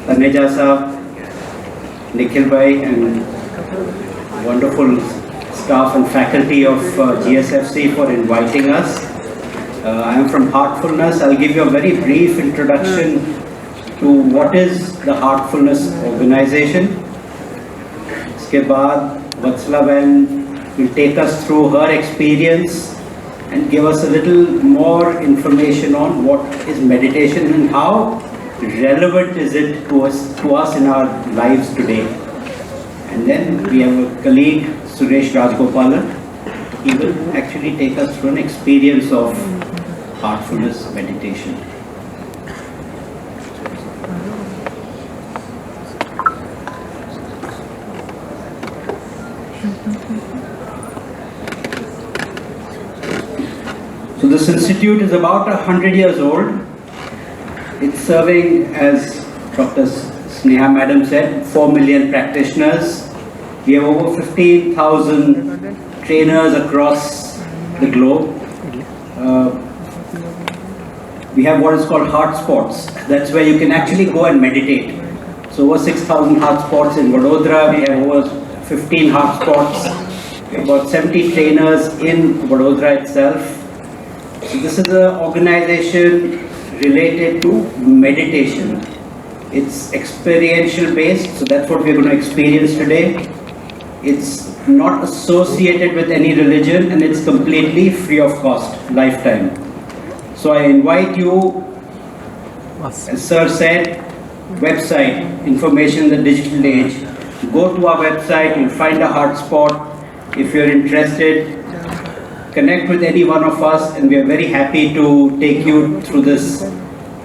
Taneja Saab, Nikhil Bhai, and wonderful staff and faculty of GSFC for inviting us. I am from Heartfulness. I'll give you a very brief introduction to what is the Heartfulness organization. Uske baad, Vatsala will take us through her experience and give us a little more information on what is meditation and how relevant is it to us in our lives today. And then we have a colleague, Suresh Rajgopalan. He will actually take us through an experience of heartfulness meditation. So this institute is about 100 years old. It's serving, as Dr. Sneha Madam said, 4 million practitioners. We have over 15,000 trainers across the globe. We have what is called heart spots. That's where you can actually go and meditate. So over 6,000 heart spots in Vadodara. We have over 15 heart spots. We have about 70 trainers in Vadodara itself. So this is an organization related to meditation. It's experiential based, so that's what we're going to experience today. It's not associated with any religion and it's completely free of cost, lifetime. So I invite you, as Sir said, website, information in the digital age. Go to our website, you'll find a heart spot. If you're interested, connect with any one of us, and we are very happy to take you through this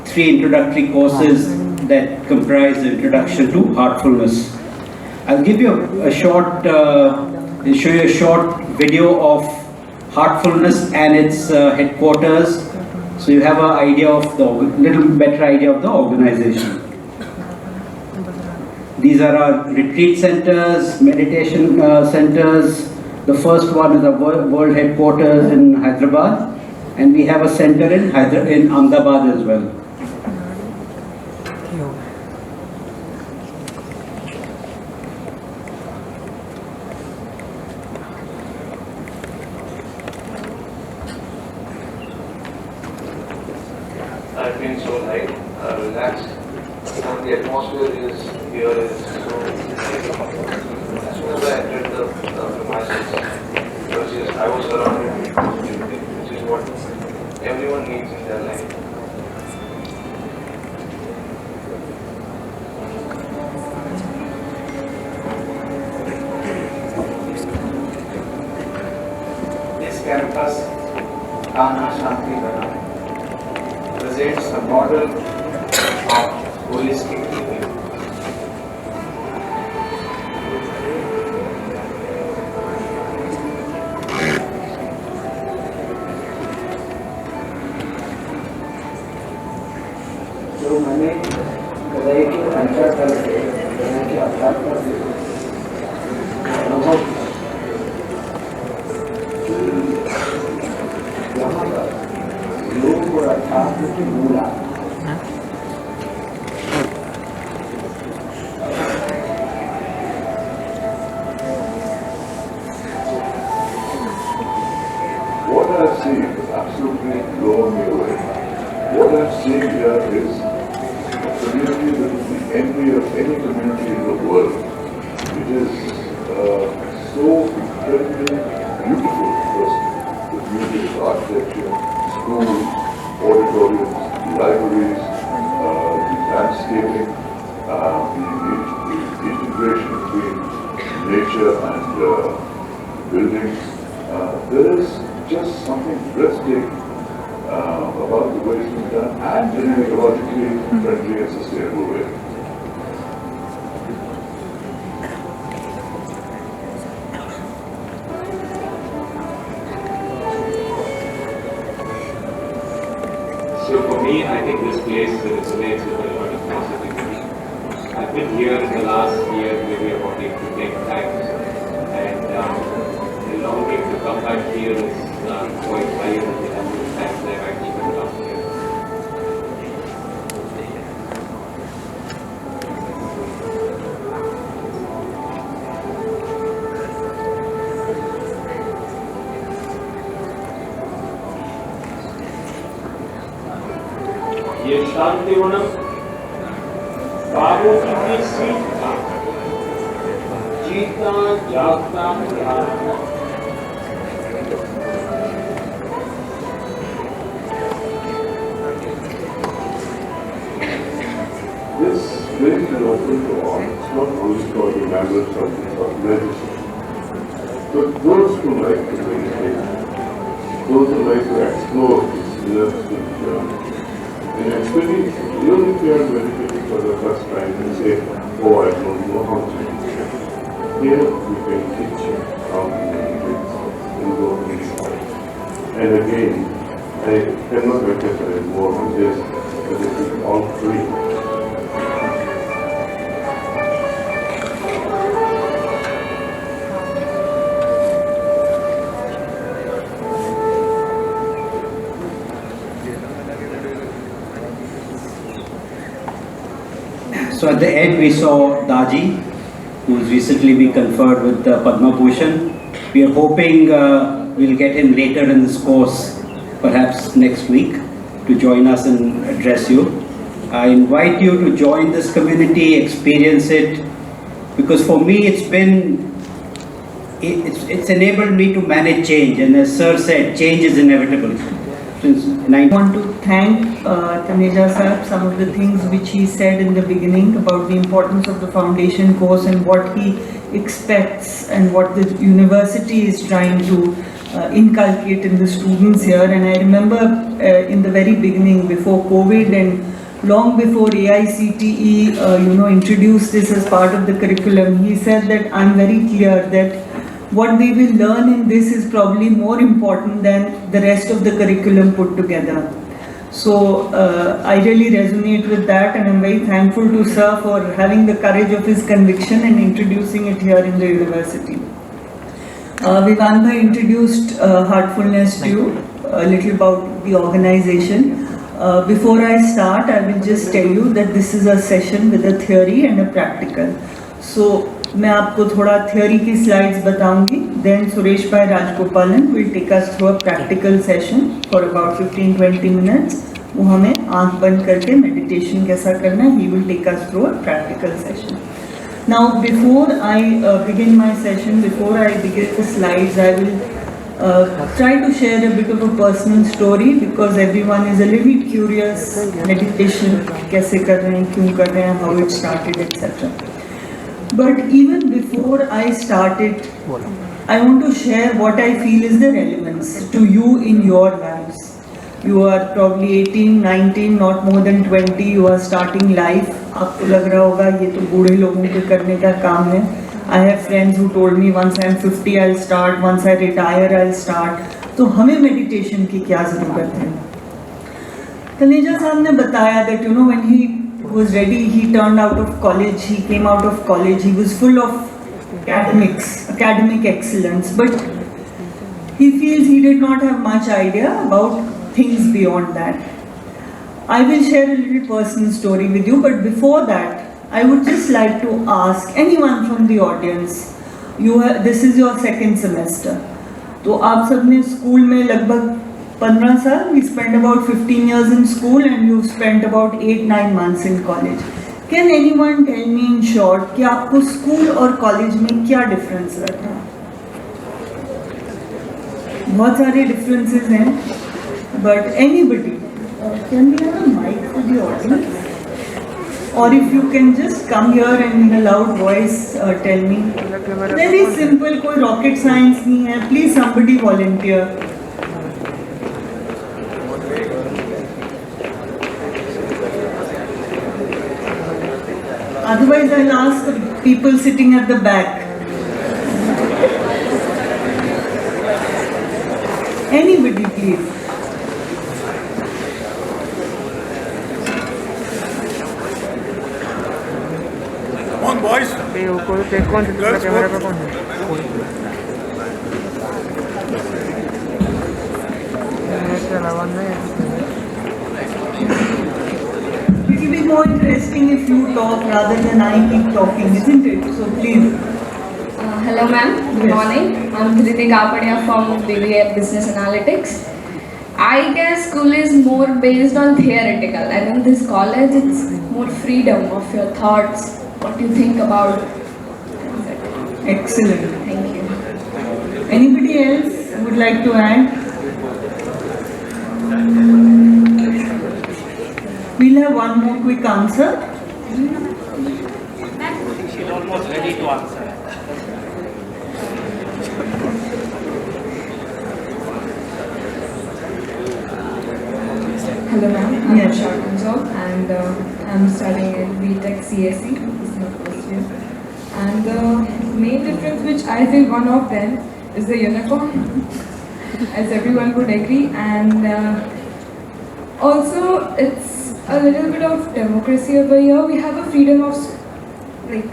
3 introductory courses that comprise the introduction to heartfulness. I'll give you a short, show you a short video of heartfulness and its headquarters, so you have an idea of the little better idea of the organization. These are our retreat centers, meditation centers. The first one is the world headquarters in Hyderabad, and we have a center in Ahmedabad as well. I feel so light, relaxed, and the atmosphere is here is so. As soon as I entered the premises, because yes, I was surrounded with positivity, which is what everyone needs in their life. This campus, Kana Shanti Dana, presents a model of holistic living. जो मैंने हृदय के अंतःस्थल से हृदय के अध्यात्म से अनुभव यहाँ पर योग और अध्यात्म की मूला What I've seen is absolutely blown me away. What I've seen here is a community that is the envy of any community in the world. It is so incredibly beautiful because the beauty of architecture, schools, auditoriums, libraries, the landscaping, the integration between nature and buildings. There is just something breathtaking about the way it's been done and in an ecologically friendly and sustainable way. So for me, I think this place resonates with a lot of positivity. I've been here in the last year, maybe about 8 to 10 times, and the longing to come back here is quite higher than the number of times I've actually come down here. Shantivanam बाबू की seat था जीता जागता ध्यान This place is open to all. It's not only for the members of the legislature, but those who like to meditate, those who like to explore this universal journey. And actually, even if you are meditating for the first time and say, oh, I don't know how to meditate, here we can teach you how to meditate and go inside. And again, I cannot emphasize more on this, but it is all free. So at the end we saw Daji, who has recently been conferred with the Padma Bhushan. We are hoping we'll get him later in this course, perhaps next week, to join us and address you. I invite you to join this community, experience it, because for me it's enabled me to manage change, and as Sir said, change is inevitable. I want to thank Taneja sir, some of the things which he said in the beginning about the importance of the foundation course and what he expects and what the university is trying to inculcate in the students here. And I remember in the very beginning, before COVID and long before AICTE introduced this as part of the curriculum, he said that I'm very clear that what they will learn in this is probably more important than the rest of the curriculum put together. So I really resonate with that, and I'm very thankful to Sir for having the courage of his conviction and introducing it here in the university. Vivanta introduced Heartfulness to you, a little about the organization. Before I start, I will just tell you that this is a session with a theory and a practical. So मैं आपको थोड़ा theory की slides बताऊंगी. Then Suresh Bhai Rajgopalan will take us through a practical session for about 15-20 minutes. वो हमें आँख बंद करके meditation कैसा करना है, he will take us through a practical session. Now before I begin my session, before I begin the slides, I will try to share a bit of a personal story, because everyone is a little curious meditation कैसे कर रहे हैं, क्यों कर रहे हैं, how it started, etc. But even before I started, I want to share what I feel is the relevance to you in your lives. You are probably 18, 19, not more than 20. You are starting life. आपको लग रहा होगा ये तो बूढ़े लोगों के करने का काम है. I have friends who told me once I am 50 I'll start, once I retire I'll start. तो हमें meditation की क्या ज़रूरत है? तनेजा साहब ने बताया that when he was ready, he turned out of college, he came out of college, he was full of academic excellence, but he feels he did not have much idea about things beyond that. I will share a little personal story with you, but before that, I would just like to ask anyone from the audience, this is your second semester, तो आप सबने school में लगभग 15 साल, we spent about 15 years in school and you spent about 8-9 months in college. Can anyone tell me in short कि आपको school और college में क्या डिफरेंस लगा? बहुत सारे डिफरेंसेस हैं, but anybody, can we have a mic for the audience? Or if you can just come here and in a loud voice tell me. Very simple, कोई rocket science नहीं है. Please somebody volunteer. Otherwise, I'll ask the people sitting at the back. Anybody, please. Come on, boys. It will be more interesting if you talk rather than I keep talking, isn't it? So please. Hello ma'am, good Yes. morning. I'm Dhriti Kapadia from BBA Business Analytics. I guess school is more based on theoretical, and in this college it's more freedom of your thoughts, what you think about. Excellent. Thank you. Anybody else would like to add? We'll have one more quick answer. She's almost ready to answer. Hello ma'am, I'm Yes. Shri Anshu and I'm studying at BTech CSE, this is my first year. And the main difference which I feel one of them is the uniform, as everyone would agree, and also it's a little bit of democracy over here. We have a freedom of, like,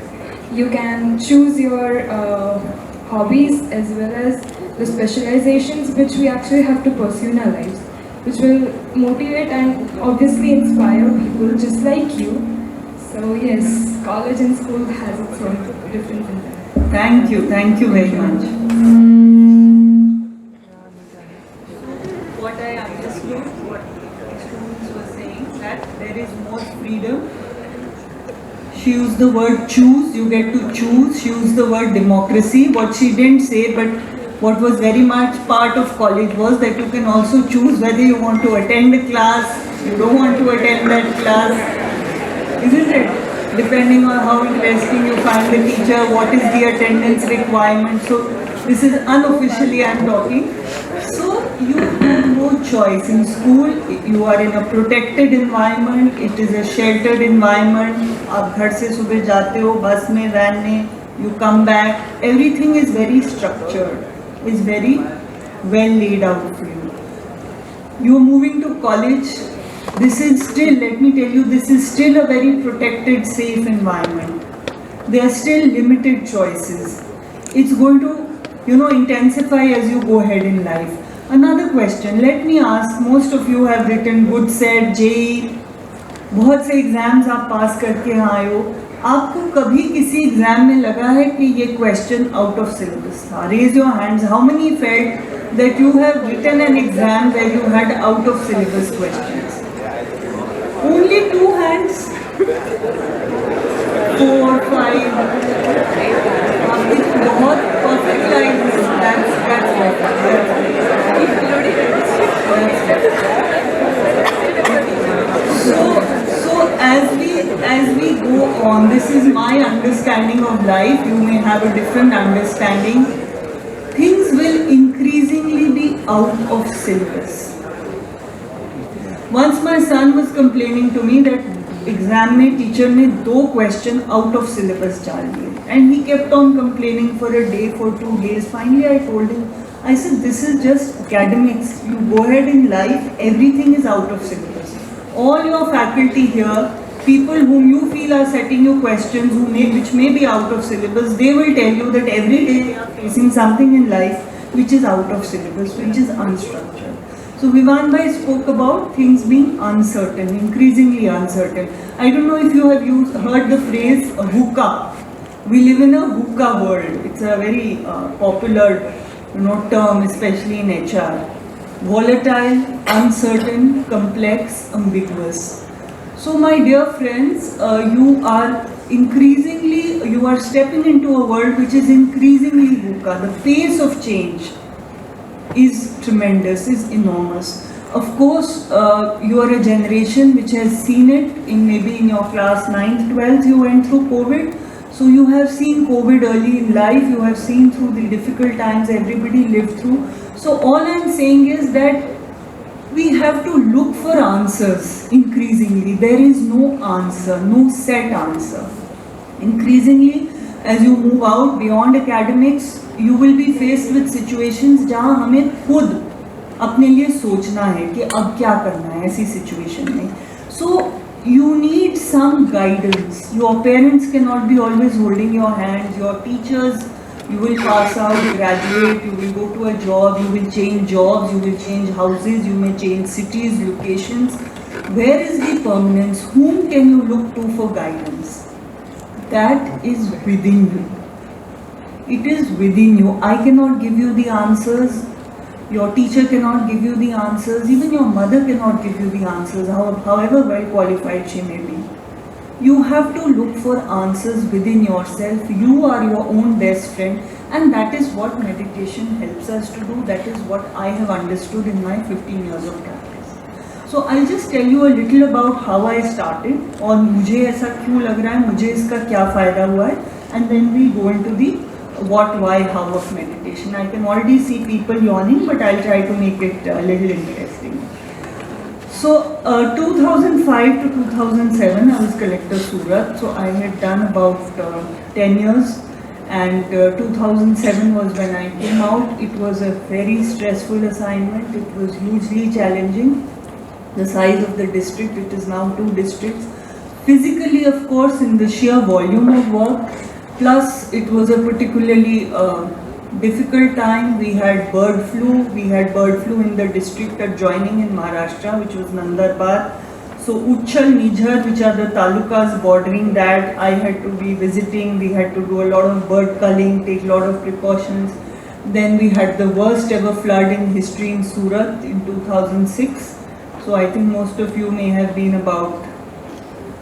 you can choose your hobbies as well as the specializations which we actually have to pursue in our lives, which will motivate and obviously inspire people just like you. So yes, college and school has its own difference in that. Thank you very much. What I understood, what students were saying, that there is more freedom. She used the word choose, you get to choose. She used the word democracy. What she didn't say, but what was very much part of college was that you can also choose whether you want to attend a class, you don't want to attend that class, isn't it? Depending on how interesting you find the teacher, what is the attendance requirement. So this is unofficially I'm talking. So you have no choice. In school, you are in a protected environment, it is a sheltered environment. आप घर से सुबह जाते हो, बस में, van में, you come back, everything is very structured, is very well laid out for you. You are moving to college. This is still, let me tell you, this is still a very protected, safe environment. There are still limited choices. It's going to, intensify as you go ahead in life. Another question, let me ask, most of you have written good set, JEE, बहुत से exams आप पास करके आए हो. आपको कभी किसी exam में लगा है कि ये क्वेश्चन आउट ऑफ सिलेबस था? Raise your hands. How many felt that you have written an exam where you had out of syllabus questions? Only 2 hands. 4, 5. आपकी बहुत perfect life is. That's So as we go on, this is my understanding of life. You may have a different understanding. Things will increasingly be out of syllabus. Once my son was complaining to me that exam में teacher ने 2 question out of syllabus डाल दिए, and he kept on complaining for a day, for 2 days. Finally I told him, I said, this is just academics. You go ahead in life, everything is out of syllabus. All your faculty here, people whom you feel are setting you questions, which may be out of syllabus, they will tell you that every day you are facing something in life which is out of syllabus, which is unstructured. So Vivan Bhai spoke about things being uncertain, increasingly uncertain. I don't know if you have heard the phrase VUCA. We live in a VUCA world. It's a very popular term, especially in HR. Volatile, uncertain, complex, ambiguous. So my dear friends, you are stepping into a world which is increasingly VUCA. The pace of change is tremendous, is enormous. Of course, you are a generation which has seen it. Maybe in your class 9th, 12th, you went through COVID. So you have seen COVID early in life. You have seen through the difficult times everybody lived through. So all I am saying is that we have to look for answers increasingly. There is no answer, no set answer. Increasingly, as you move out beyond academics, you will be faced with situations जहाँ हमें खुद अपने लिए सोचना है कि अब क्या करना है ऐसी situation में. So you need some guidance. Your parents cannot be always holding your hands. Your teachers, you will pass out, graduate, you will go to a job, you will change jobs, you will change houses, you may change cities, locations. Where is the permanence? Whom can you look to for guidance? That is within you. It is within you. I cannot give you the answers. Your teacher cannot give you the answers, even your mother cannot give you the answers, however well qualified she may be. You have to look for answers within yourself. You are your own best friend, and that is what meditation helps us to do. That is what I have understood in my 15 years of practice. So I'll just tell you a little about how I started और मुझे ऐसा क्यों लग रहा है, मुझे इसका क्या फ़ायदा हुआ है, and then we go into the what, why, how of meditation. I can already see people yawning, but I'll try to make it a little interesting. So 2005 to 2007 I was collector Surat, so I had done about 10 years, and 2007 was when I came out. It was a very stressful assignment, it was hugely challenging. The size of the district, it is now 2 districts. Physically, of course, in the sheer volume of work, plus it was a particularly difficult time. We had bird flu. We had bird flu in the district adjoining in Maharashtra, which was Nandurbar. So Uchchal, Nijhar, which are the talukas bordering that, I had to be visiting. We had to do a lot of bird culling, take a lot of precautions. Then we had the worst ever flood in history in Surat in 2006. So I think most of you may have been about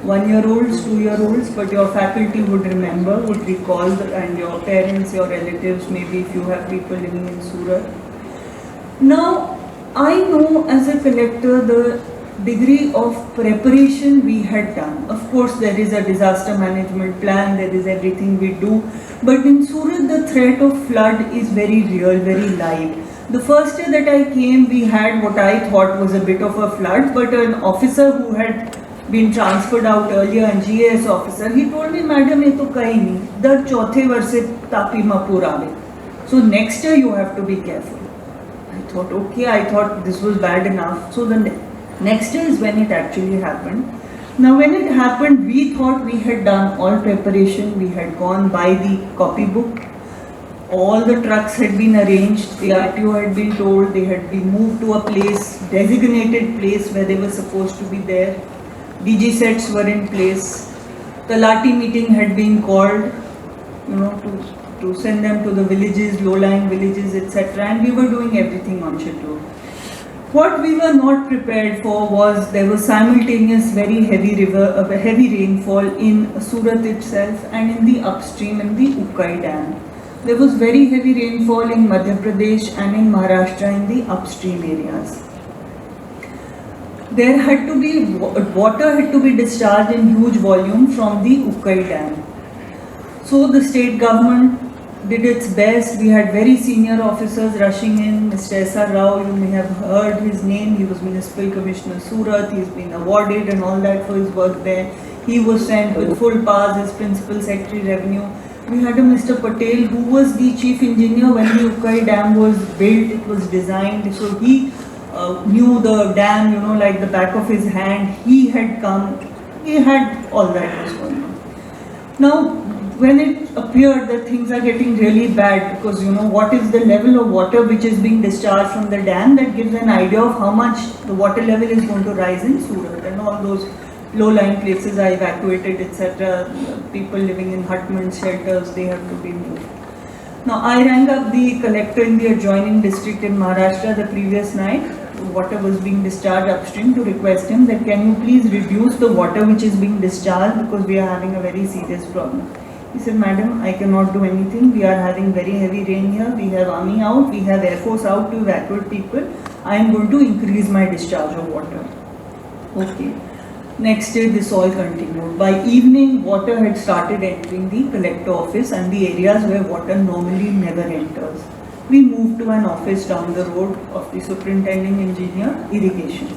1-year-olds, 2-year-olds, but your faculty would remember, would recall, and your parents, your relatives, maybe if you have people living in Surat. Now, I know as a collector the degree of preparation we had done. Of course, there is a disaster management plan, there is everything we do, but in Surat the threat of flood is very real, very live. The first year that I came, we had what I thought was a bit of a flood, but an officer who had been transferred out earlier, and GS officer, he told me, madam, ये तो कहीं नहीं, दर चौथे वर्ष से तापी मपूर आवे. So next year you have to be careful. I thought, okay, I thought this was bad enough. So the next year is when it actually happened. Now when it happened, we thought we had done all preparation, we had gone by the copybook. All the trucks had been arranged, the RTO had been told, they had been moved to a place, designated place where they were supposed to be there. DG sets were in place. The Lati meeting had been called, to send them to the villages, low-lying villages, etc. And we were doing everything on schedule. What we were not prepared for was there was simultaneous very heavy rainfall in Surat itself and in the upstream in the Ukkai Dam. There was very heavy rainfall in Madhya Pradesh and in Maharashtra in the upstream areas. There had to be, water had to be discharged in huge volume from the Ukkai Dam. So the state government did its best. We had very senior officers rushing in. Mr. S.R. Rao, you may have heard his name. He was Municipal Commissioner Surat. He's been awarded and all that for his work there. He was sent with full powers as Principal Secretary Revenue. We had a Mr. Patel who was the chief engineer when the Ukkai Dam was built, it was designed. So he knew the dam, like the back of his hand. He had come, he had all that was going on. Now, when it appeared that things are getting really bad, because what is the level of water which is being discharged from the dam, that gives an idea of how much the water level is going to rise in Surat, and all those low-lying places are evacuated, etc. People living in hutments, shelters, they have to be moved. Now, I rang up the collector in the adjoining district in Maharashtra the previous night. Water was being discharged upstream, to request him that can you please reduce the water which is being discharged because we are having a very serious problem. He said, madam, I cannot do anything. We are having very heavy rain here. We have army out, we have air force out to evacuate people. I am going to increase my discharge of water. Okay. Next day, this all continued. By evening, water had started entering the collector office and the areas where water normally never enters. We moved to an office down the road of the superintending engineer, irrigation.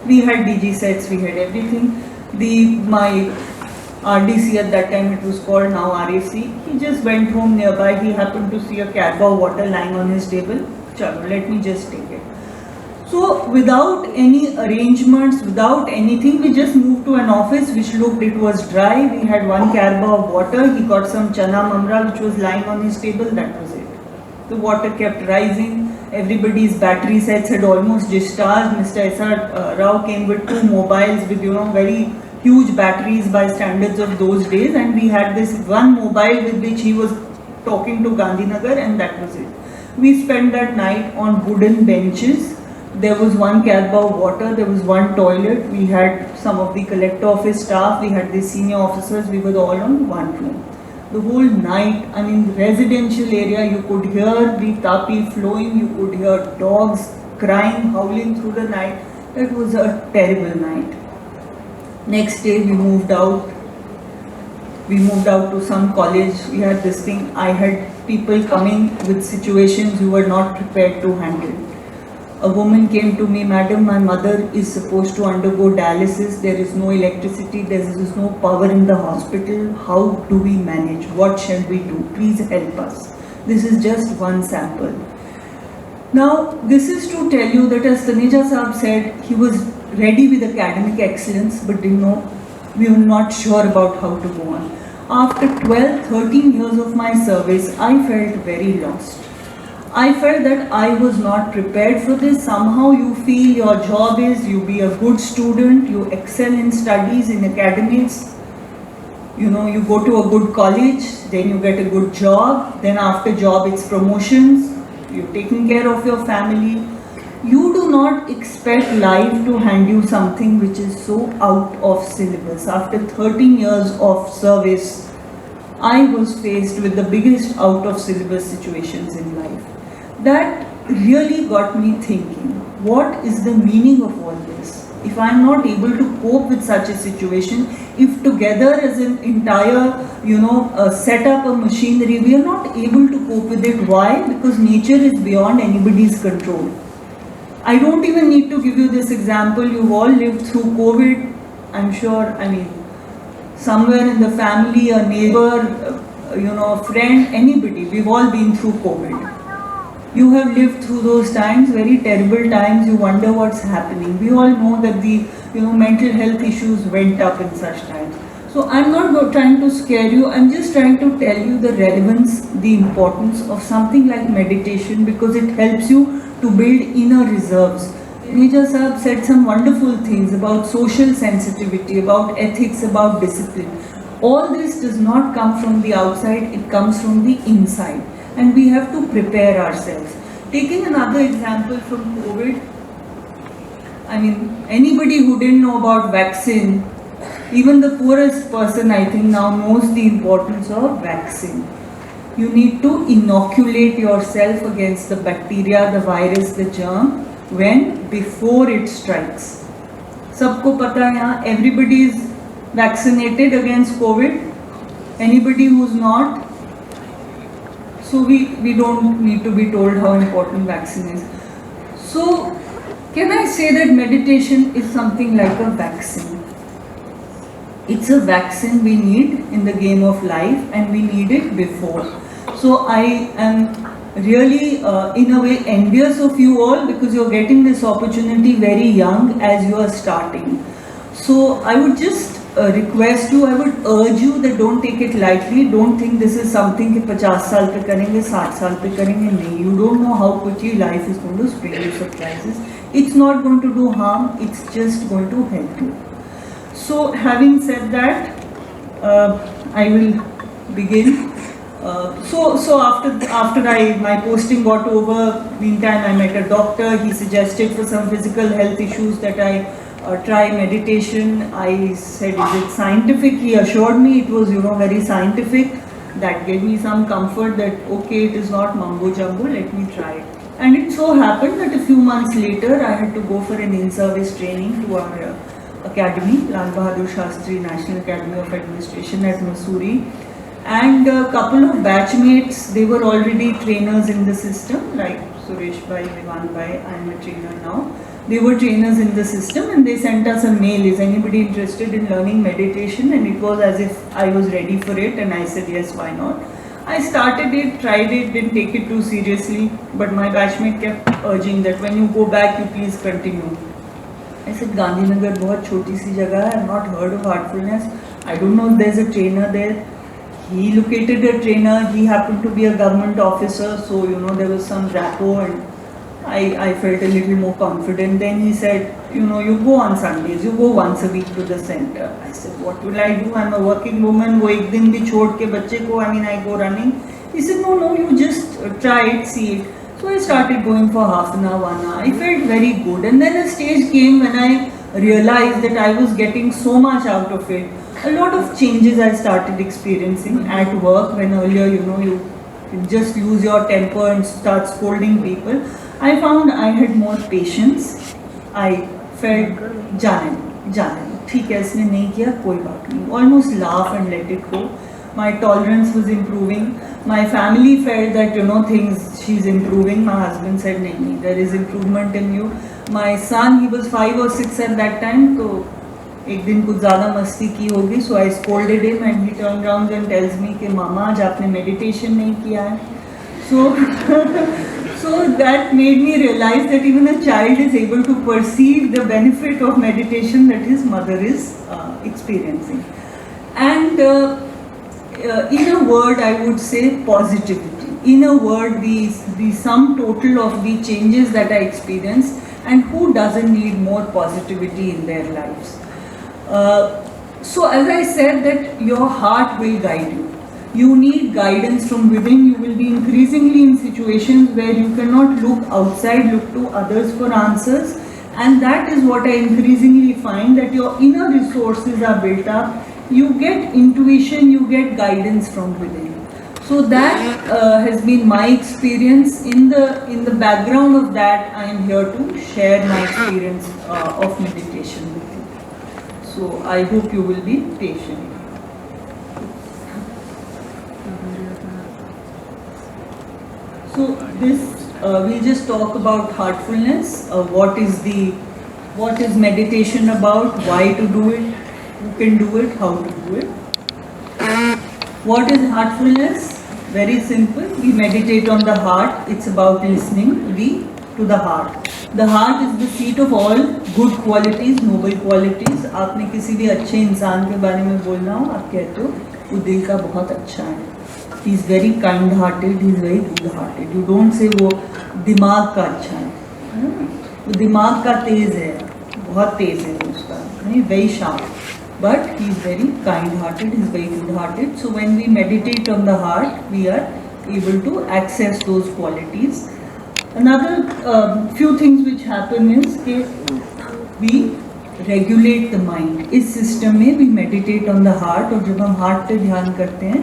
We had DG sets, we had everything. My RDC at that time, it was called now RAC, he just went home nearby. He happened to see a cargo of water lying on his table. Chalo, let me just take it. So without any arrangements, without anything, we just moved to an office which looked, it was dry. We had one cargo of water. He got some chana mamra which was lying on his table. That was it. The water kept rising. Everybody's battery sets had almost discharged. Mr. S.R. Rao came with 2 mobiles with very huge batteries by standards of those days, and we had this one mobile with which he was talking to Gandhinagar, and that was it. We spent that night on wooden benches. There was one katba of water, there was one toilet, we had some of the collector office staff, we had the senior officers, we were all on one room. The whole night, I mean, residential area, you could hear the tapi flowing, you could hear dogs crying, howling through the night. That was a terrible night. Next day we moved out. We moved out to some college. We had this thing. I had people coming with situations you were not prepared to handle. A woman came to me, "Madam, my mother is supposed to undergo dialysis. There is no electricity. There is no power in the hospital. How do we manage? What shall we do? Please help us." This is just one sample. Now, this is to tell you that, as Taneja Saab said, he was ready with academic excellence, but didn't know, we were not sure about how to go on. After 12, 13 years of my service, I felt very lost. I felt that I was not prepared for this. Somehow you feel your job is you be a good student, you excel in studies, in academics, you know, you go to a good college, then you get a good job, then after job it's promotions, you're taking care of your family. You do not expect life to hand you something which is so out of syllabus. After 13 years of service, I was faced with the biggest out of syllabus situations in life. That really got me thinking, what is the meaning of all this? If I am not able to cope with such a situation, if together as an entire, set up a machinery, we are not able to cope with it. Why? Because nature is beyond anybody's control. I don't even need to give you this example. You've all lived through COVID. I'm sure, somewhere in the family, a neighbor, a friend, anybody, we've all been through COVID. You have lived through those times, very terrible times. You wonder what's happening. We all know that the mental health issues went up in such times. So I'm not trying to scare you. I'm just trying to tell you the relevance, the importance of something like meditation, because it helps you to build inner reserves. Taneja Saab said some wonderful things about social sensitivity, about ethics, about discipline. All this does not come from the outside, it comes from the inside. And we have to prepare ourselves. Taking another example from COVID, anybody who didn't know about vaccine, even the poorest person I think now knows the importance of vaccine. You need to inoculate yourself against the bacteria, the virus, the germ, before it strikes. Sabko pata hai yahan, everybody is vaccinated against COVID. Anybody who's not, so we don't need to be told how important vaccine is. So, can I say that meditation is something like a vaccine? It's a vaccine we need in the game of life, and we need it before. So I am really in a way envious of you all, because you're getting this opportunity very young as you are starting. So I would just request you, I would urge you that don't take it lightly. Don't think this is something कि 50 साल पे करेंगे, 60 साल पे करेंगे. नहीं, you don't know how quickly life is going to spring you surprises. It's not going to do harm, it's just going to help you. So having said that, I will begin. So after my posting got over, meantime I met a doctor. He suggested for some physical health issues that I try meditation. I said, is it scientific? He assured me it was, very scientific. That gave me some comfort that, okay, it is not mumbo jumbo, let me try it. And it so happened that a few months later, I had to go for an in-service training to our academy, Lal Bahadur Shastri National Academy of Administration at Missouri. And a couple of batchmates, they were already trainers in the system, like Suresh Bhai, Vivan Bhai, I am a trainer now. They were trainers in the system, and they sent us a mail, is anybody interested in learning meditation? And it was as if I was ready for it, and I said yes, why not? I started it, tried it, didn't take it too seriously, but my batchmate kept urging that when you go back, you please continue. I said, Gandhinagar बहुत छोटी सी जगह है, I have not heard of heartfulness. I don't know if there's a trainer there. He located a trainer, he happened to be a government officer, so there was some rapport, and I felt a little more confident. Then he said, you go on Sundays, you go once a week to the center. I said, what will I do? I'm a working woman, wo ek din bhi chhod ke bacche ko, I go running. He said, no, you just try it, see it. So I started going for half an hour, 1 hour. I felt very good. And then a stage came when I realized that I was getting so much out of it. A lot of changes I started experiencing at work, when earlier, you can just lose your temper and start scolding people. I found I had more patience. I felt, जाने ठीक है इसने नहीं किया कोई बात नहीं, almost laugh and let it go. My tolerance was improving. My family felt that things, she's improving. My husband said nahi, there is improvement in you. My son, he was 5 or 6 at that time, so एक दिन कुछ ज़्यादा मस्ती की होगी, so I scolded him and he turned around and tells me कि मामा आज आपने meditation नहीं किया है. So that made me realize that even a child is able to perceive the benefit of meditation that his mother is experiencing. And in a word, I would say positivity. In a word, the sum total of the changes that I experienced, and who doesn't need more positivity in their lives. So as I said, that your heart will guide you. You need guidance from within. You will be increasingly in situations where you cannot look outside, look to others for answers. And that is what I increasingly find, that your inner resources are built up. You get intuition, you get guidance from within. So that has been my experience. In the background of that, I am here to share my experience of meditation with you. So I hope you will be patient. So this we'll just talk about heartfulness. What is meditation about? Why to do it? Who can do it? How to do it? What is heartfulness? Very simple. We meditate on the heart. It's about listening to the heart. The heart is the seat of all good qualities, noble qualities. आपने किसी भी अच्छे इंसान के बारे में बोलना हो, आप कहते हो वो दिल का बहुत अच्छा है. He is very kind-hearted. He is very good-hearted. You don't say वो दिमाग का अच्छा है. वो दिमाग का तेज है, बहुत तेज है उसका. नहीं, very sharp. But he is very kind-hearted. He is very good-hearted. So when we meditate on the heart, we are able to access those qualities. Another few things which happen is that we regulate the mind. इस system में we meditate on the heart, और जब हम heart पे ध्यान करते हैं,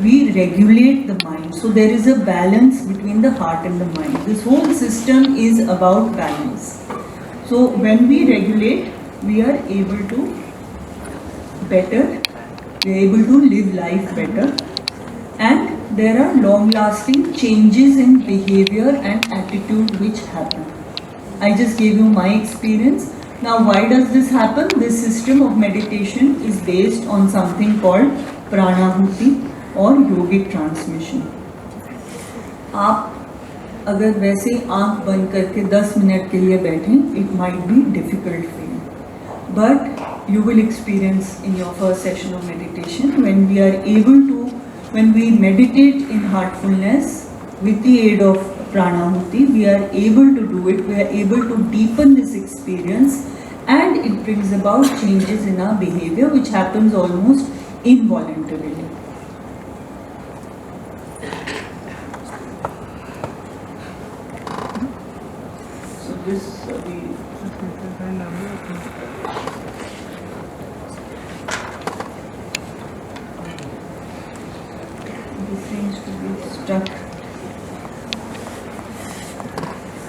we regulate the mind. So there is a balance between the heart and the mind. This whole system is about balance. So when we regulate, we are able to live life better, and there are long-lasting changes in behavior and attitude which happen. I just gave you my experience. Now why does this happen? This system of meditation is based on something called pranahuti और योगिक transmission. आप अगर वैसे आंख बंद करके 10 minute के लिए बैठें, it might be difficult for you, but you will experience in your first session of meditation, when we meditate in heartfulness with the aid of pranahuti, we are able to do it. We are able to deepen this experience, and it brings about changes in our behavior which happens almost involuntarily. This seems to be stuck.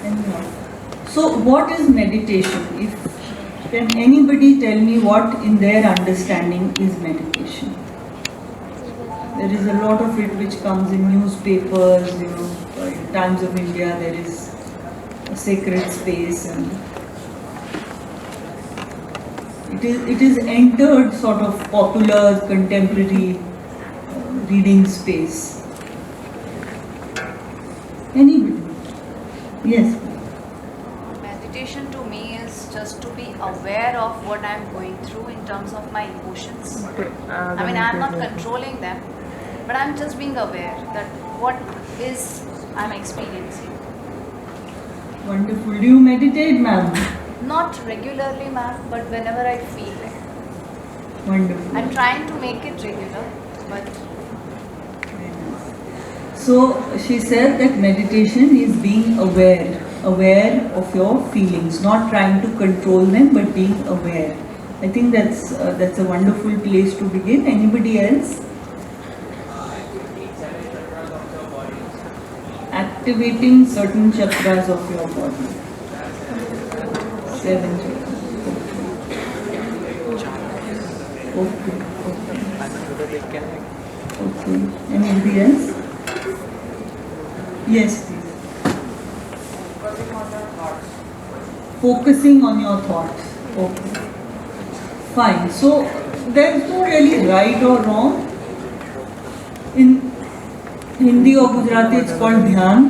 Anyhow, so what is meditation? Can anybody tell me what in their understanding is meditation? There is a lot of it which comes in newspapers, in Times of India there is a sacred space, and it is entered sort of popular contemporary reading space. Anybody? Yes. Meditation to me is just to be aware of what I'm going through in terms of my emotions. I mean, I'm not controlling them, but I'm just being aware that what is I'm experiencing. Wonderful. Do you meditate, ma'am? Not regularly, ma'am, but whenever I feel it. Wonderful. I'm trying to make it regular, but... So she said that meditation is being aware of your feelings, not trying to control them, but being aware. I think that's a wonderful place to begin. Anybody else? Activating certain chakras of your body. 7 chakras. Okay. Anybody else? Yes, please. Focusing on your thoughts. Okay. Fine. So there is no really right or wrong. In Hindi or Gujarati it's called ध्यान.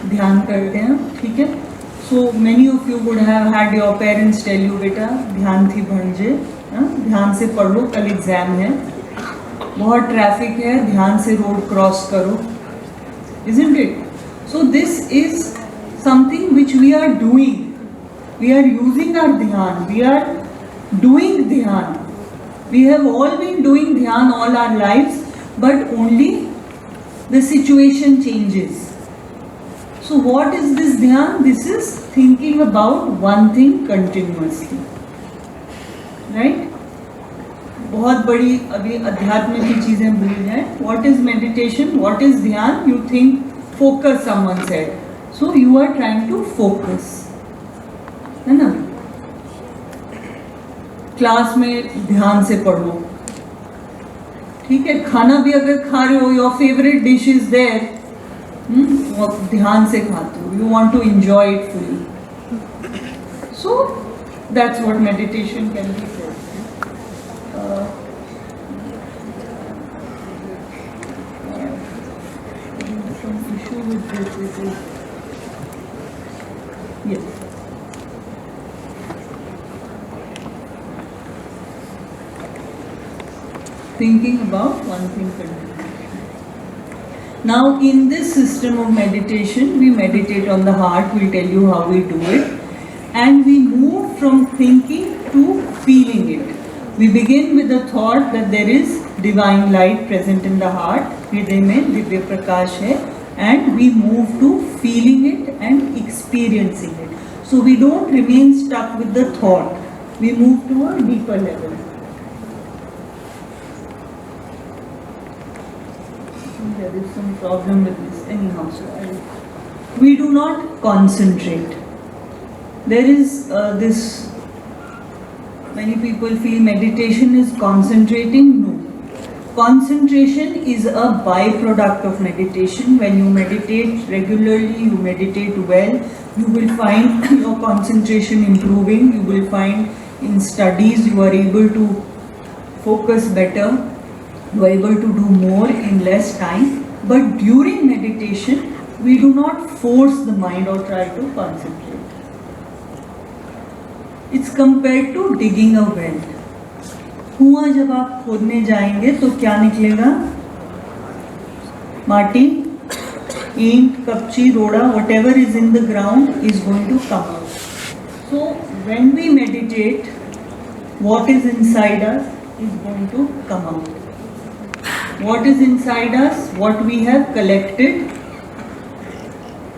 ध्यान करते हैं, ठीक है? So many of you would have had your parents tell you, बेटा ध्यान थी भंजे, ध्यान से पढ़ लो, कल एग्जाम है, बहुत ट्रैफिक है, ध्यान से रोड क्रॉस करो, isn't it? So this is something which we are doing. We are using our dhyan. We are doing dhyan. We have all been doing dhyan all our lives, but only the situation changes. So what is this dhyan? This is thinking about one thing continuously. Right? बहुत बड़ी अभी अध्यात्म की चीजें भूल जाएं. What is meditation? What is dhyan? You think focus, someone said. So you are trying to focus. है ना? क्लास में ध्यान से पढ़ो, ठीक है? खाना भी अगर खा रहे हो, your favourite dish is there, ध्यान से खाते हो, you want to enjoy it fully. So that's what meditation can be for. Some issue with this. Yes. Thinking about one thing continuously. Now in this system of meditation, we meditate on the heart. We'll tell you how we do it, and we move from thinking to feeling it. We begin with the thought that there is divine light present in the heart, हृदय में दिव्य प्रकाश है, and we move to feeling it and experiencing it. So we don't remain stuck with the thought. We move to a deeper level. There is some problem with this anyhow, so we do not concentrate. There is this, many people feel meditation is concentrating. No, concentration is a byproduct of meditation. When you meditate regularly, you meditate well, you will find your concentration improving. You will find in studies you are able to focus better. You are able to do more in less time. But during meditation, we do not force the mind or try to concentrate. It's compared to digging a well. कुआं जब आप खोदने जाएंगे तो क्या निकलेगा? माटी, ईंट, कपची, रोड़ा, whatever is in the ground is going to come out. So when we meditate, what is inside us is going to come out. What is inside us? What we have collected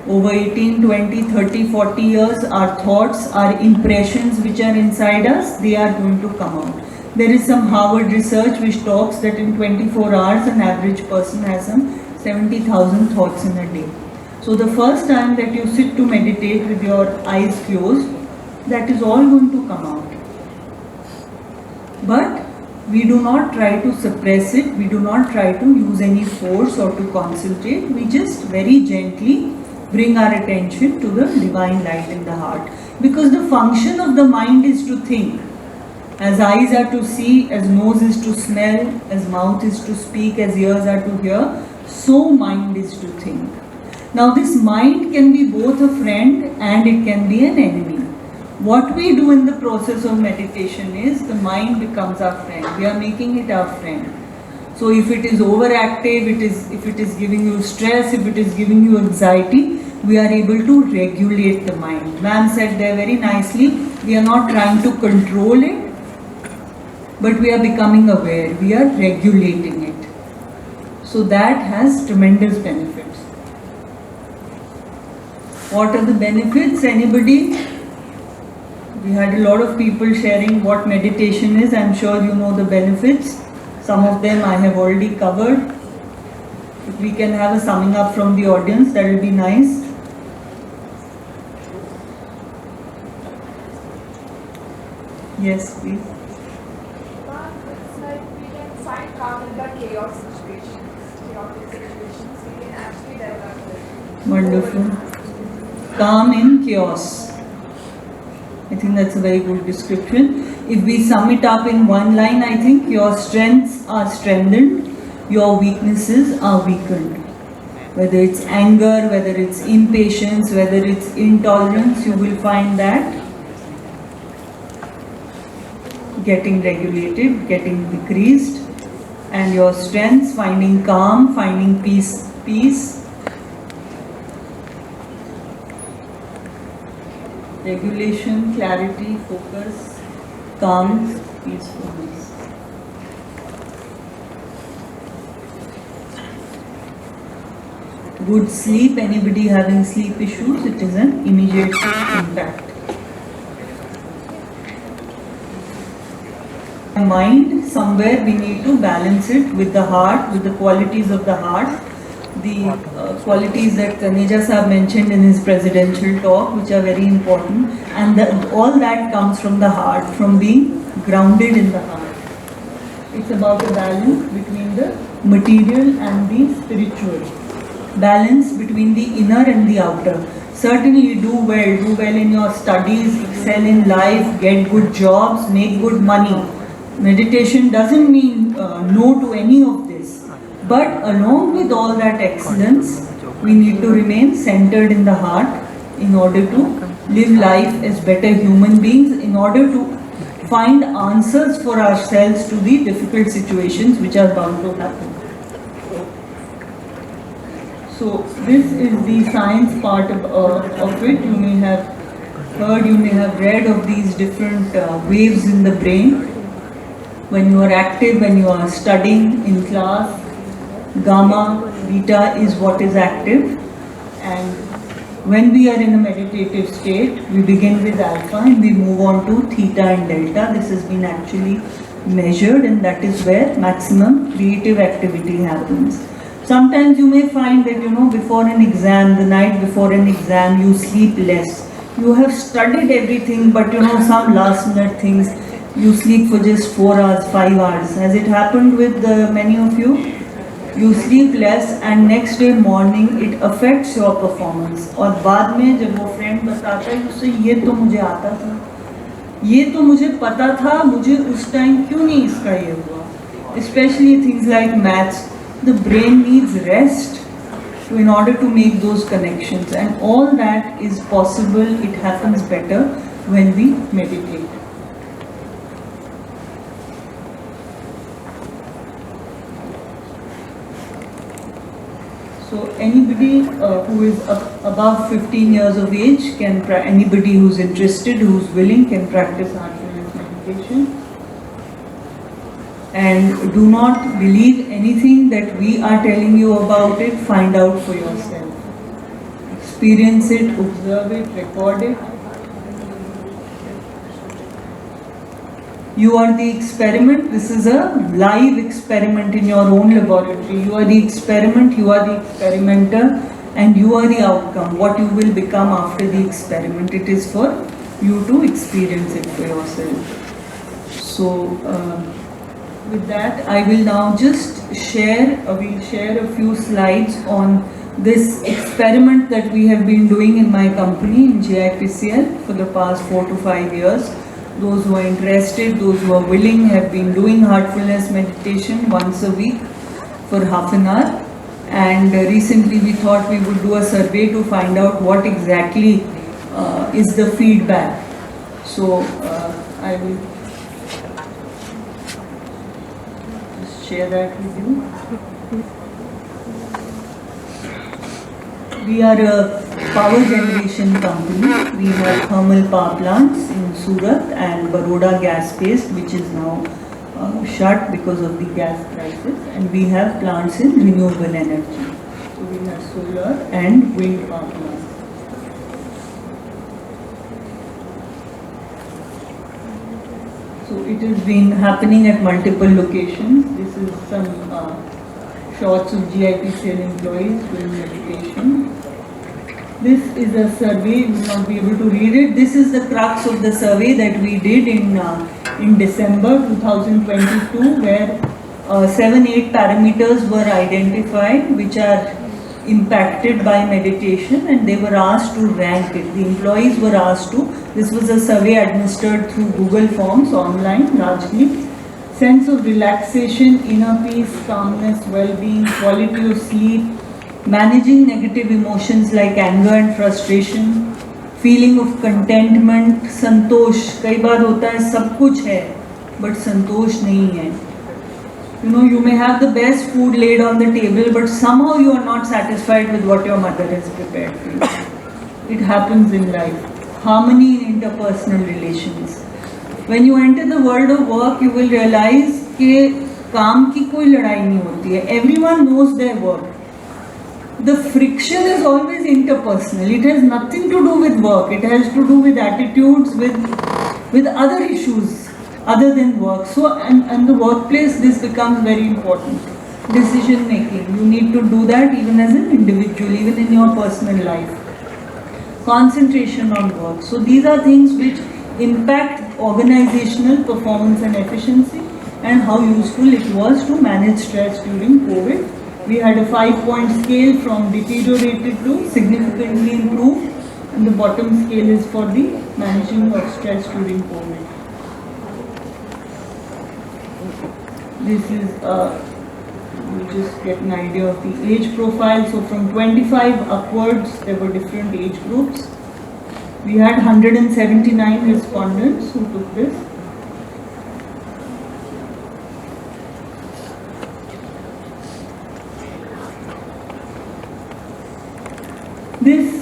over 18, 20, 30, 40 years, our thoughts, our impressions which are inside us, they are going to come out. There is some Harvard research which talks that in 24 hours an average person has some 70,000 thoughts in a day. So the first time that you sit to meditate with your eyes closed, that is all going to come out. But we do not try to suppress it, we do not try to use any force or to concentrate, we just very gently bring our attention to the divine light in the heart. Because the function of the mind is to think. As eyes are to see, as nose is to smell, as mouth is to speak, as ears are to hear, so mind is to think. Now this mind can be both a friend and it can be an enemy. What we do in the process of meditation is the mind becomes our friend. We are making it our friend. So if it is overactive, if it is giving you stress, if it is giving you anxiety, we are able to regulate the mind. Ma'am said there very nicely, we are not trying to control it, but we are becoming aware. We are regulating it. So that has tremendous benefits. What are the benefits? Anybody? We had a lot of people sharing what meditation is. I'm sure you know the benefits. Some of them I have already covered. If we can have a summing up from the audience, that will be nice. Yes, please. It's like we can find calm in the chaos situations, chaotic situations. We can actually develop it. Wonderful. Calm in chaos. I think that's a very good description. If we sum it up in one line, I think your strengths are strengthened, your weaknesses are weakened. Whether it's anger, whether it's impatience, whether it's intolerance, you will find that getting regulated, getting decreased, and your strengths, finding calm, finding peace, regulation, clarity, focus, calm, peacefulness. Good sleep, anybody having sleep issues, it is an immediate impact. Mind, somewhere we need to balance it with the heart, with the qualities of the heart, the qualities that Taneja Sahab mentioned in his presidential talk, which are very important, and all that comes from the heart, from being grounded in the heart. It's about a balance between the material and the spiritual, balance between the inner and the outer. Certainly do well in your studies, excel in life, get good jobs, make good money. Meditation doesn't mean no to any of this, but along with all that excellence, we need to remain centered in the heart in order to live life as better human beings, in order to find answers for ourselves to the difficult situations which are bound to happen. So this is the science part of it. You may have heard, you may have read of these different waves in the brain. When you are active, when you are studying in class, gamma, beta is what is active, and when we are in a meditative state, we begin with alpha and we move on to theta and delta. This has been actually measured, and that is where maximum creative activity happens. Sometimes you may find that, before an exam, the night before an exam, you sleep less. You have studied everything, but some last minute things, you sleep for just 4 hours, 5 hours. Has it happened with many of you? You sleep less and next day morning it affects your performance. और बाद में जब वो friend बताता है उससे ये तो मुझे आता था, ये तो मुझे पता था, मुझे उस टाइम क्यों नहीं इसका ये हुआ. Especially things like maths, the brain needs rest in order to make those connections, and all that is possible. It happens better when we meditate. So anybody who is above 15 years of age can, anybody who's interested, who's willing, can practice heartfulness meditation. And do not believe anything that we are telling you about it, find out for yourself. Experience it, observe it, record it. You are the experiment. This is a live experiment in your own laboratory. You are the experiment, you are the experimenter, and you are the outcome, what you will become after the experiment. It is for you to experience it for yourself. So, with that, I will now just share a few slides on this experiment that we have been doing in my company, in GIPCL, for the past 4 to 5 years. Those who are interested, those who are willing, have been doing heartfulness meditation once a week for half an hour. And recently we thought we would do a survey to find out what exactly is the feedback. So I will just share that with you. We are a power generation company. We have thermal power plants in Surat and Baroda gas paste, which is now shut because of the gas prices. and we have plants in renewable energy. So we have solar and wind power plants. So it has been happening at multiple locations. This is some shots of GIPCL employees doing meditation. This is a survey, you will not be able to read it. This is the crux of the survey that we did in December 2022, where 7-8 parameters were identified which are impacted by meditation, and they were asked to rank it. The employees were asked to. This was a survey administered through Google Forms online largely. Sense of relaxation, inner peace, calmness, well-being, quality of sleep, managing negative emotions like anger and frustration, feeling of contentment, संतोष. कई बार होता है सब कुछ है but संतोष नहीं है. You know, you may have the best food laid on the table, but somehow you are not satisfied with what your mother has prepared for you. It happens in life. Harmony in interpersonal relations. When you enter the world of work, you will realize कि काम की कोई लड़ाई नहीं होती है. Everyone knows their work. The friction is always interpersonal. It has nothing to do with work. It has to do with attitudes, with other issues other than work. So, and the workplace, this becomes very important. Decision making. You need to do that even as an individual, even in your personal life. Concentration on work. So these are things which impact organizational performance and efficiency, and how useful it was to manage stress during COVID. We had a 5-point scale from deteriorated to significantly improved, and the bottom scale is for the managing of stress during COVID. This is, you just get an idea of the age profile. So from 25 upwards, there were different age groups. We had 179 respondents who took this. This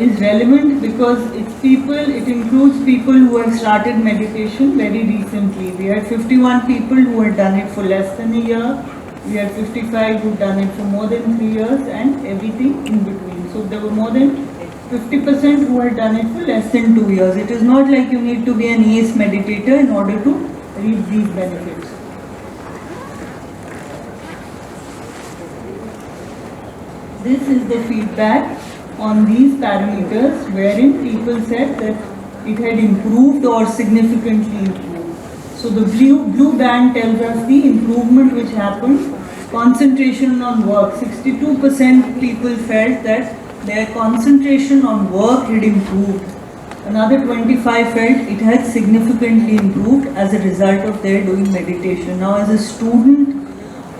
is relevant because it includes people who have started meditation very recently. We had 51 people who had done it for less than a year. We had 55 who had done it for more than 3 years, and everything in between. So there were more than 50% who had done it for less than 2 years. It is not like you need to be an ace meditator in order to reap these benefits. This is the feedback on these parameters, wherein people said that it had improved or significantly improved. So the blue band tells us the improvement which happened. Concentration on work. 62% people felt that their concentration on work had improved. Another 25 felt it had significantly improved as a result of their doing meditation. Now, as a student,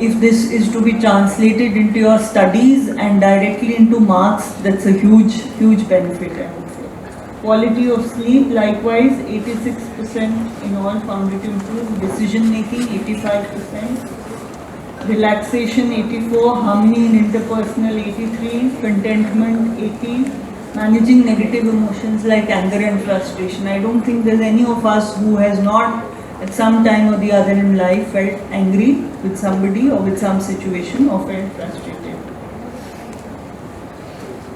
if this is to be translated into your studies and directly into marks, that's a huge benefit, I would say. Quality of sleep, likewise, 86% in all found it improved. Decision making, 85%. Relaxation, 84. Harmony in interpersonal, 83. Contentment, 80. Managing negative emotions like anger and frustration. I don't think there's any of us who has not at some time or the other in life felt angry with somebody or with some situation or felt frustrated.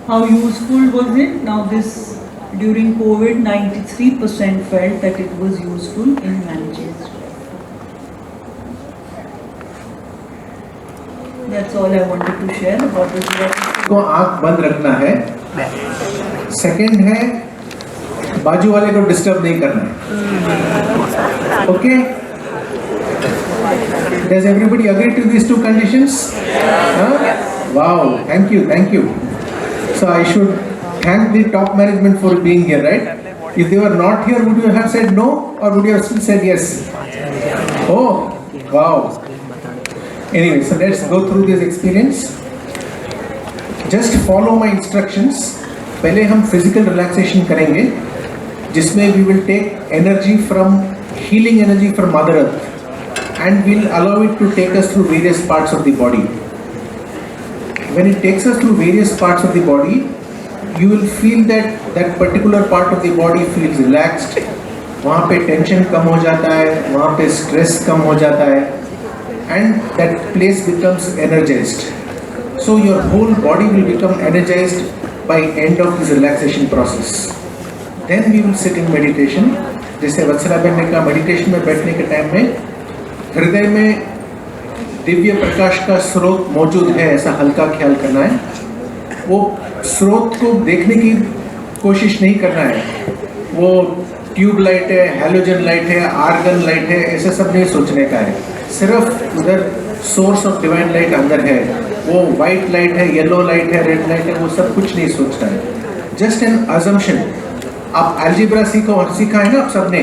How useful was it? Now this, during COVID, 93% felt that it was useful in managing stress. That's all I wanted to share about this. को आँख बंद रखना है. Second है बाजू वाले को disturb नहीं करना है. Okay? Does everybody agree to these two conditions? Wow, thank you. So I should thank the top management for being here, right? If they were not here, would you have said no, or would you have still said yes? Oh, wow. Anyway, so let's go through this experience. Just follow my instructions. पहले हम physical relaxation करेंगे, जिसमें we will take energy from healing energy from Mother Earth, and we'll allow it to take us through various parts of the body. When it takes us through various parts of the body, you will feel that that particular part of the body feels relaxed. वहाँ पे tension कम हो जाता है, वहाँ पे stress कम हो जाता है. and that place becomes energized. So your whole body will become energized by end of this relaxation process. Then we will sit in meditation. जैसे वत्सला बहन ने कहा, मेडिटेशन में बैठने के टाइम में हृदय में दिव्य प्रकाश का स्रोत मौजूद है, ऐसा हल्का ख्याल करना है. वो स्रोत को देखने की कोशिश नहीं करना है. वो ट्यूब लाइट है, हैलोजन लाइट है, आर्गन लाइट है, ऐसा सब नहीं सोचने का है. सिर्फ उधर सोर्स ऑफ डिवाइन लाइट अंदर है. वो वाइट लाइट है, येलो लाइट है, रेड लाइट है, वो सब कुछ नहीं सोचना है. Just an assumption. आप अलजेब्रा सीखा है ना आप सबने,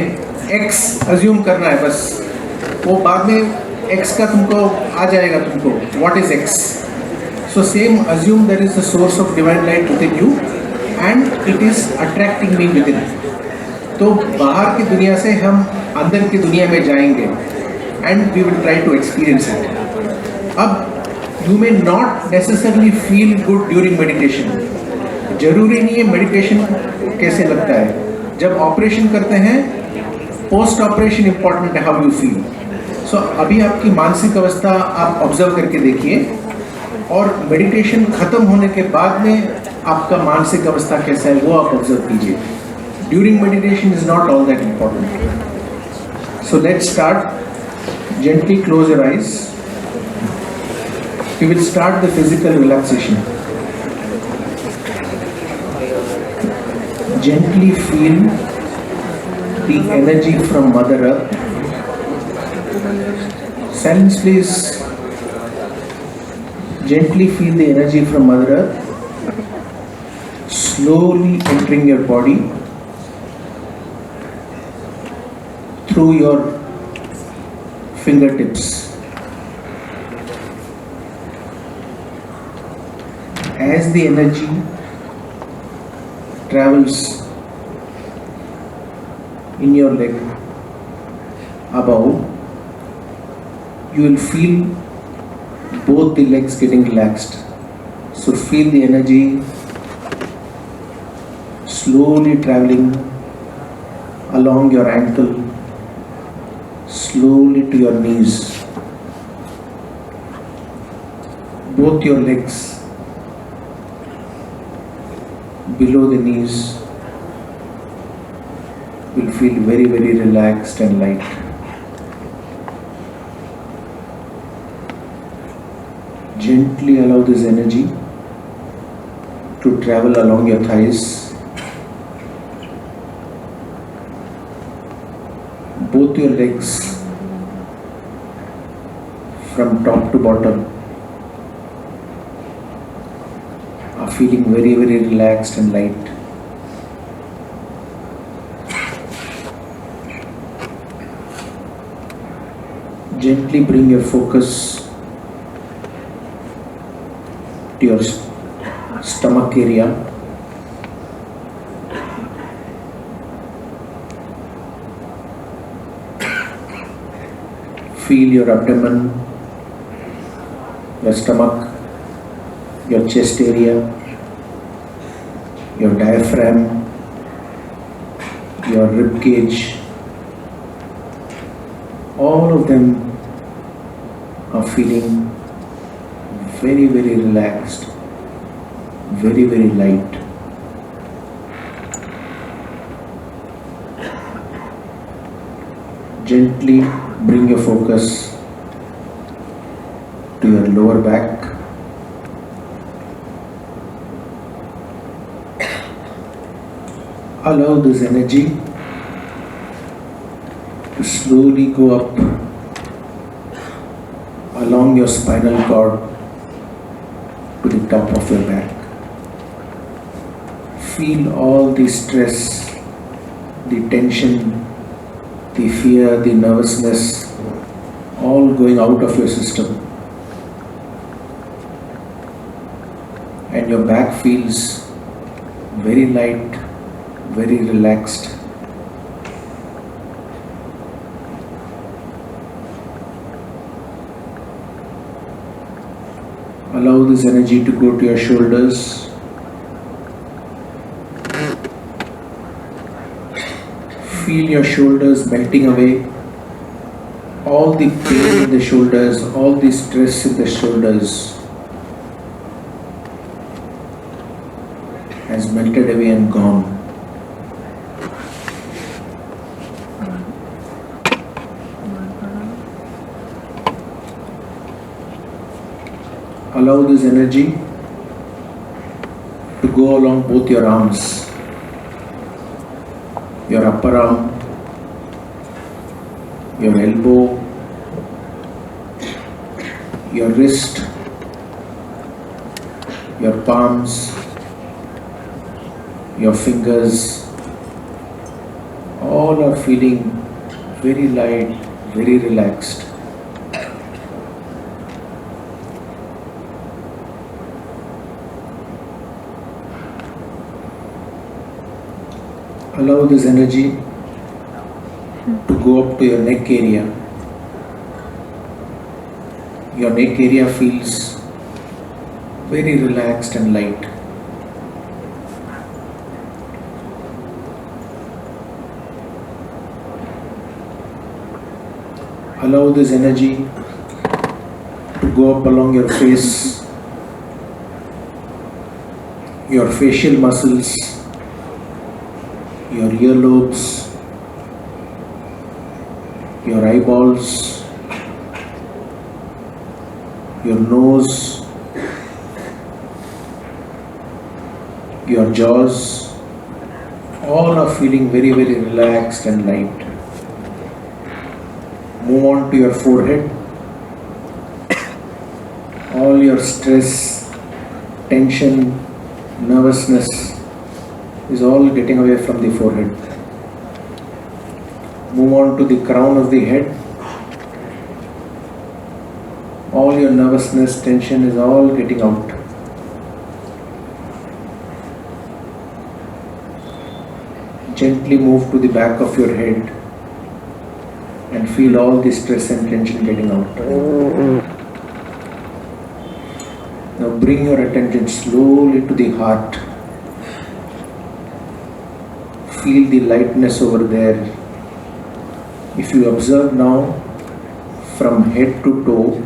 एक्स अज्यूम करना है बस. वो बाद में एक्स का तुमको आ जाएगा तुमको, what is X. So same assume there is the source of divine light within you and it is attracting me within. तो बाहर की दुनिया से हम अंदर की दुनिया में जाएंगे and we will try to experience it. अब you may not necessarily feel good during meditation. जरूरी नहीं है मेडिटेशन कैसे लगता है. जब ऑपरेशन करते हैं, पोस्ट ऑपरेशन इंपॉर्टेंट है, हाउ यू फील. सो अभी आपकी मानसिक अवस्था आप ऑब्जर्व करके देखिए, और मेडिटेशन खत्म होने के बाद में आपका मानसिक अवस्था कैसा है वो आप ऑब्जर्व कीजिए. During meditation is not all that important. So let's start. Gently close your eyes. We will start the physical relaxation. Gently feel the energy from Mother Earth. Silence please. Gently feel the energy from Mother Earth slowly entering your body through your fingertips. As the energy travels in your leg above, you will feel both the legs getting relaxed. So feel the energy slowly traveling along your ankle, slowly to your knees. Both your legs below the knees will feel very, very relaxed and light. Gently allow this energy to travel along your thighs, both your legs from top to bottom are feeling very, very relaxed and light. Gently bring your focus to your stomach area. Feel your abdomen, your stomach, your chest area, your diaphragm, your rib cage. All of them are feeling very, very relaxed, very, very light. Gently bring your focus to your lower back. Allow this energy to slowly go up along your spinal cord to the top of your back. Feel all the stress, the tension, the fear, the nervousness, all going out of your system. And your back feels very light, very relaxed. Allow this energy to go to your shoulders. Feel your shoulders melting away. all the pain in the shoulders, all the stress in the shoulders has melted away and gone. Allow this energy to go along both your arms, your upper arm, your elbow, your wrist, your palms, your fingers, all are feeling very light, very relaxed. Allow this energy to go up to your neck area. Your neck area feels very relaxed and light. Allow this energy to go up along your face, your facial muscles, your earlobes, your eyeballs, your nose, your jaws, all are feeling very, very relaxed and light. Move on to your forehead. All your stress, tension, nervousness is all getting away from the forehead. Move on to the crown of the head. All your nervousness, tension is all getting out. Gently move to the back of your head and feel all the stress and tension getting out. Now bring your attention slowly to the heart. Feel the lightness over there. If you observe now from head to toe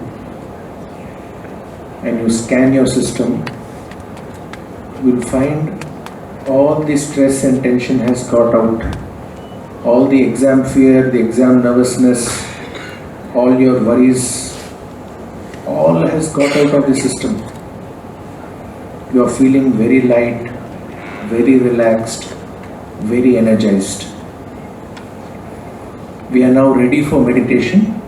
and you scan your system, you will find all the stress and tension has got out. All the exam fear, the exam nervousness, all your worries, all has got out of the system. You are feeling very light, very relaxed, very energized. We are now ready for meditation.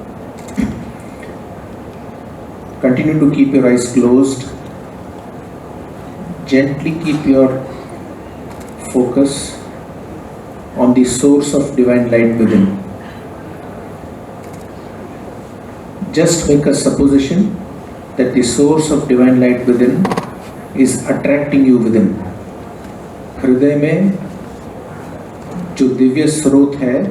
Continue to keep your eyes closed. Gently keep your focus on the source of divine light within. Just make a supposition that the source of divine light within is attracting you within. हृदय में जो दिव्य स्रोत है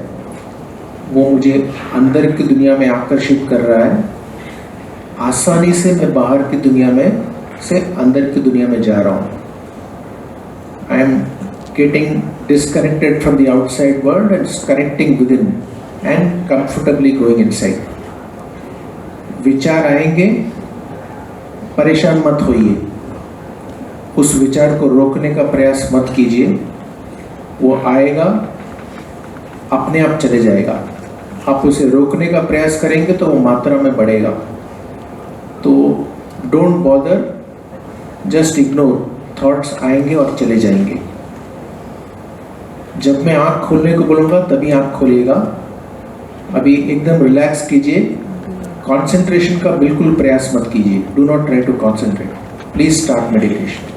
वो मुझे अंदर की दुनिया में आकर्षित कर रहा है. आसानी से मैं बाहर की दुनिया में से अंदर की दुनिया में जा रहा हूँ. I am getting disconnected from the outside world and connecting within and comfortably going inside. विचार आएंगे, परेशान मत होइए. उस विचार को रोकने का प्रयास मत कीजिए. वो आएगा, अपने आप चले जाएगा. आप उसे रोकने का प्रयास करेंगे तो वो मात्रा में बढ़ेगा. तो don't bother, just ignore. Thoughts आएंगे और चले जाएंगे. जब मैं आँख खोलने को बोलूँगा तभी आँख खोलिएगा. अभी एकदम रिलैक्स कीजिए. कंसंट्रेशन का बिल्कुल प्रयास मत कीजिए. Do not try to concentrate. Please start meditation.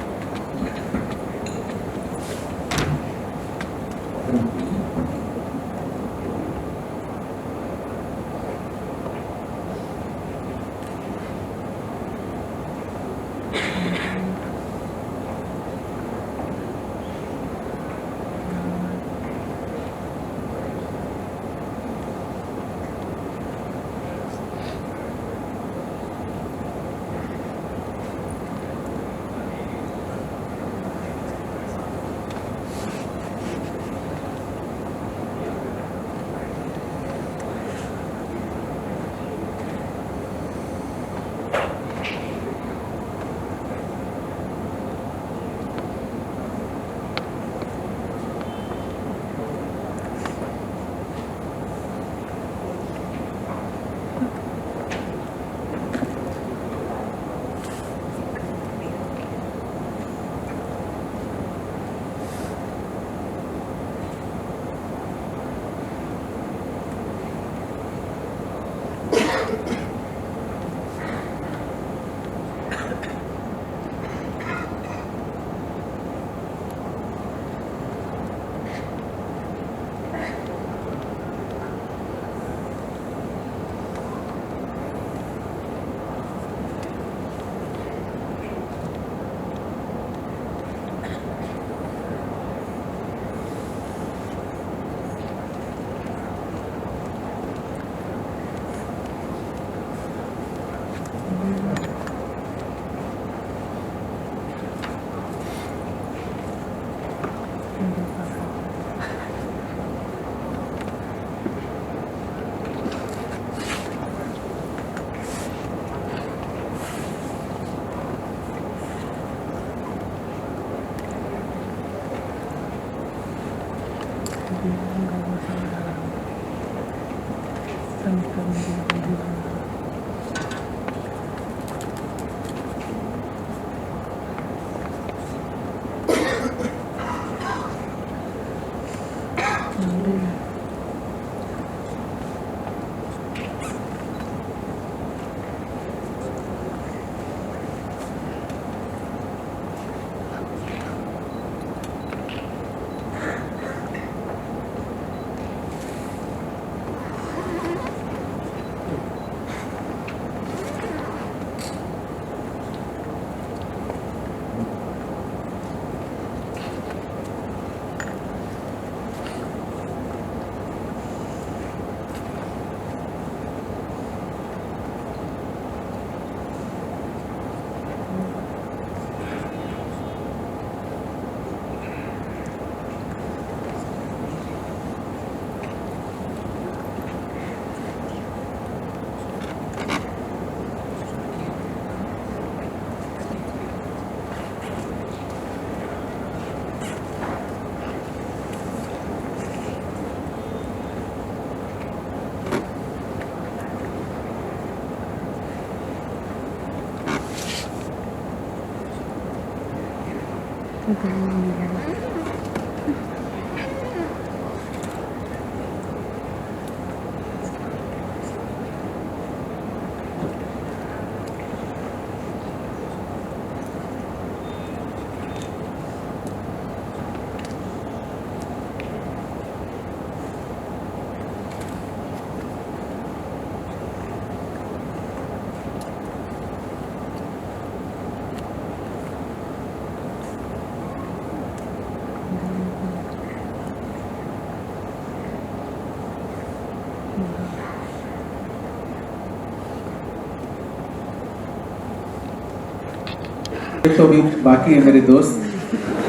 तो अभी बाकी है मेरे दोस्त,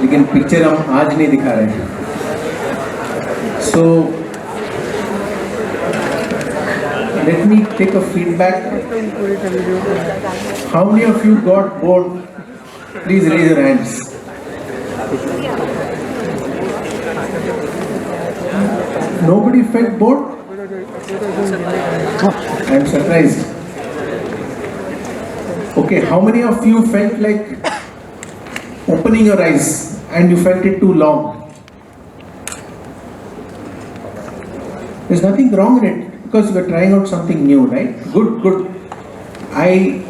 लेकिन पिक्चर हम आज नहीं दिखा रहे हैं. So let me take a feedback. How many of you got bored? Please raise your hands. Nobody felt bored? I am surprised. Okay, how many of you felt like opening your eyes and you felt it too long? There's nothing wrong in it because we're trying out something new, right? Good, good. I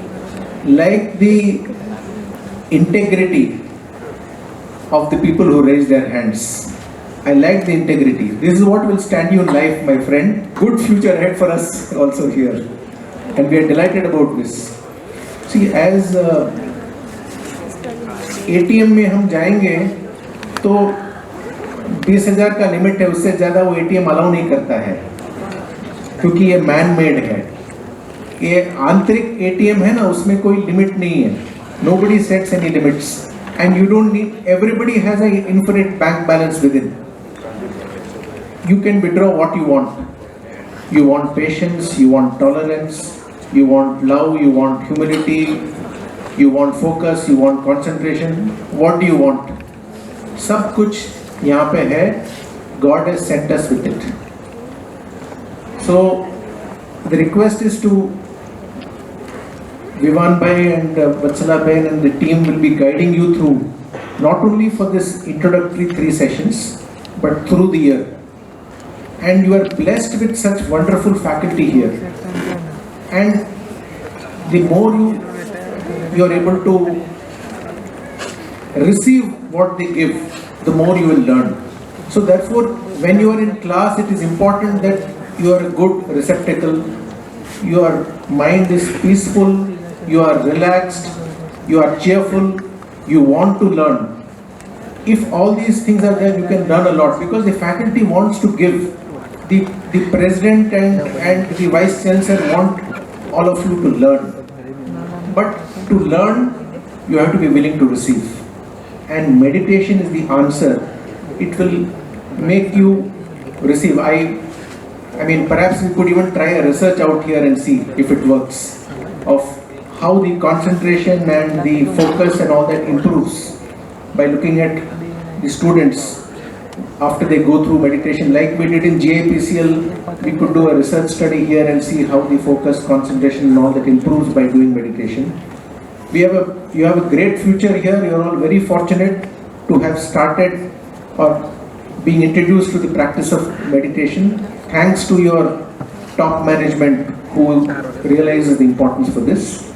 like the integrity of the people who raise their hands. I like the integrity. This is what will stand you in life, my friend. Good future ahead for us also here. And we are delighted about this. See, as ATM में हम जाएंगे तो 20,000 का limit है, उससे ज़्यादा वो ATM allow नहीं करता है क्योंकि ये मैन मेड है. ये आंतरिक ATM है ना, उसमें कोई लिमिट नहीं है. Nobody sets any limits and you don't need, everybody has an infinite bank balance within. You can withdraw what you want. You want patience, you want tolerance, you want love, you want humility, you want focus, you want concentration. What do you want? सब कुछ यहाँ पे है. God has sent us with it. So the request is to Vivan Bhai and Vatsala Ben and the team will be guiding you through not only for this introductory 3 sessions but through the year. And you are blessed with such wonderful faculty here. And the more you are able to receive what they give, the more you will learn. So therefore, when you are in class, it is important that you are a good receptacle, your mind is peaceful, you are relaxed, you are cheerful, you want to learn. If all these things are there, you can learn a lot because the faculty wants to give. The president and the vice chancellor want all of you to learn. But to learn, you have to be willing to receive. And meditation is the answer. It will make you receive. I mean, perhaps we could even try a research out here and see if it works, of how the concentration and the focus and all that improves by looking at the students. after they go through meditation, like we did in GAPCL, we could do a research study here and see how the focus, concentration and all that improves by doing meditation. You have a great future here. You are all very fortunate to have started or being introduced to the practice of meditation. Thanks to your top management who realizes the importance for this.